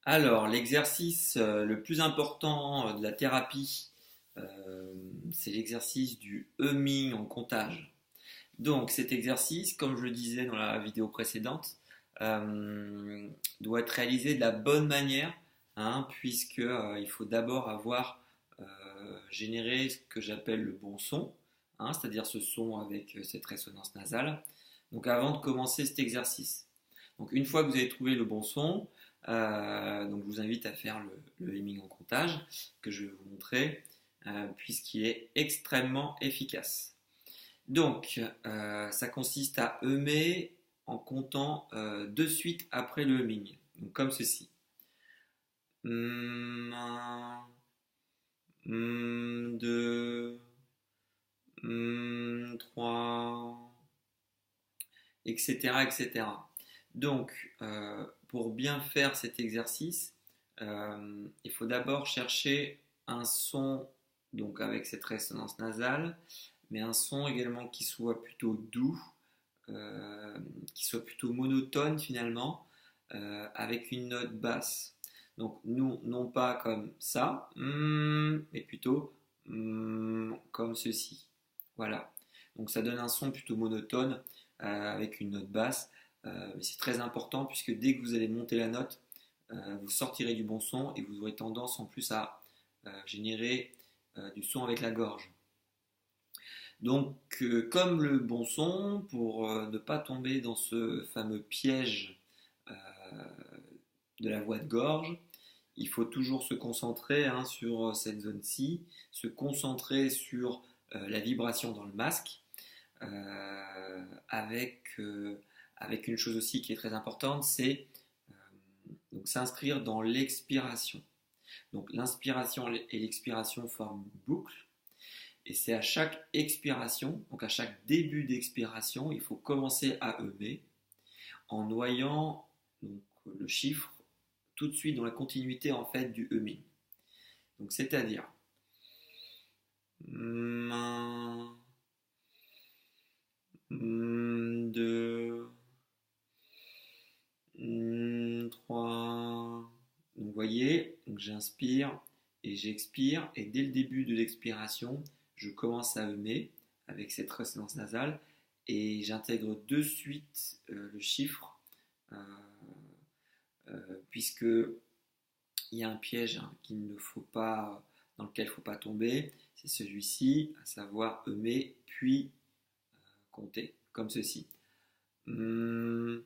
Alors, l'exercice le plus important de la thérapie, c'est l'exercice du humming en comptage. Donc, cet exercice, comme je le disais dans la vidéo précédente, euh, doit être réalisé de la bonne manière, hein, puisque il faut d'abord avoir généré ce que j'appelle le bon son, hein, c'est-à-dire ce son avec cette résonance nasale. Donc, avant de commencer cet exercice. Donc, une fois que vous avez trouvé le bon son, donc je vous invite à faire le hemming en comptage que je vais vous montrer, puisqu'il est extrêmement efficace. Donc, ça consiste à hummer en comptant de suite après le humming, donc comme ceci. Un, deux, trois, etc., etc. Donc, pour bien faire cet exercice, il faut d'abord chercher un son, donc avec cette résonance nasale, mais un son également qui soit plutôt doux, qui soit plutôt monotone finalement, avec une note basse. Donc, non pas comme ça, mais plutôt comme ceci. Voilà. Donc, ça donne un son plutôt monotone avec une note basse. Mais c'est très important puisque dès que vous allez monter la note, vous sortirez du bon son et vous aurez tendance en plus à générer du son avec la gorge. Donc, comme le bon son, pour ne pas tomber dans ce fameux piège euh, de la voix de gorge, il faut toujours se concentrer hein, sur cette zone-ci, se concentrer sur la vibration dans le masque, avec une chose aussi qui est très importante, c'est donc s'inscrire dans l'expiration. Donc l'inspiration et l'expiration forment une boucle. Et c'est à chaque expiration, donc à chaque début d'expiration, il faut commencer à hummer en noyant donc, le chiffre tout de suite dans la continuité en fait du humming. Donc c'est-à-dire 1, 2, 3. Donc vous voyez, donc j'inspire et j'expire et dès le début de l'expiration, je commence à humer avec cette résonance nasale et j'intègre de suite le chiffre euh, puisque il y a un piège hein, dans lequel il ne faut pas tomber, c'est celui-ci, à savoir humer puis compter comme ceci. 1,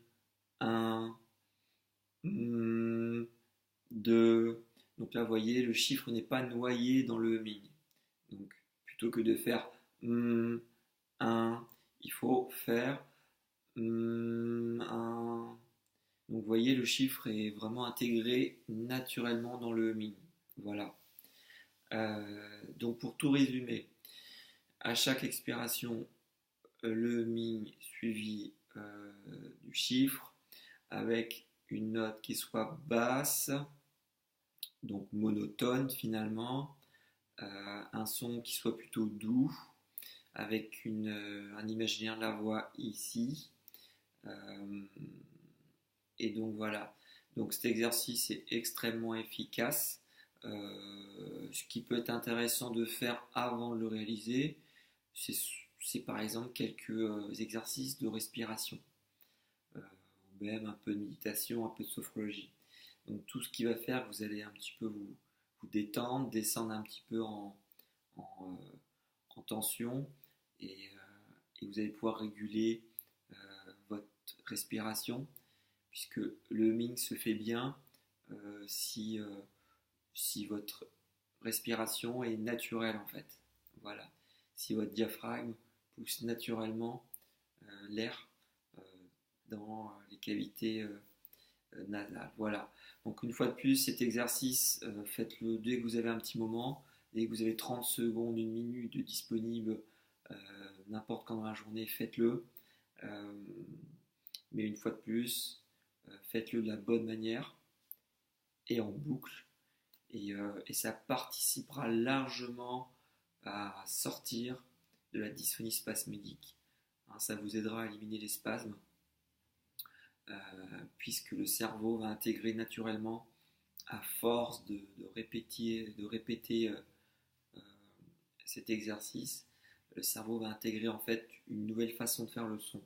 2. Donc là, vous voyez, le chiffre n'est pas noyé dans le humming. Donc, plutôt que de faire 1, il faut faire 1. Donc, vous voyez, le chiffre est vraiment intégré naturellement dans le humming. Voilà. Donc, pour tout résumer, à chaque expiration, le humming suivi du chiffre avec une note qui soit basse, donc monotone finalement, un son qui soit plutôt doux, avec un imaginaire de la voix ici. Euh, et donc voilà, donc cet exercice est extrêmement efficace. Ce qui peut être intéressant de faire avant de le réaliser, c'est par exemple quelques exercices de respiration, ou même un peu de méditation, un peu de sophrologie. Donc tout ce qui va faire que vous allez un petit peu vous détendre, descendre un petit peu en, en tension et vous allez pouvoir réguler votre respiration puisque le humming se fait bien si votre respiration est naturelle en fait. Voilà. Si votre diaphragme pousse naturellement l'air euh, dans les cavités nasales. Voilà. Donc une fois de plus, cet exercice, faites-le dès que vous avez un petit moment, dès que vous avez 30 secondes, une minute de disponible, euh, n'importe quand dans la journée, faites-le. Euh, mais une fois de plus, faites-le de la bonne manière et en boucle. Et ça participera largement à sortir de la dysphonie spasmodique. Hein, ça vous aidera à éliminer les spasmes, puisque le cerveau va intégrer naturellement à force de répéter euh, cet exercice, le cerveau va intégrer en fait une nouvelle façon de faire le son.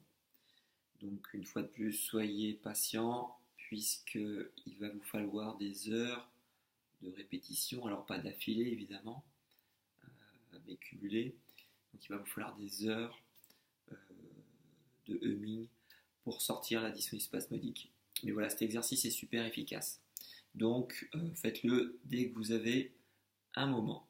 Donc une fois de plus, soyez patient puisqu'il va vous falloir des heures de répétition, alors pas d'affilée évidemment, mais cumulées. Donc il va vous falloir des heures euh, de humming pour sortir la dysphonie spasmodique. Mais voilà, cet exercice est super efficace. Donc faites-le dès que vous avez un moment.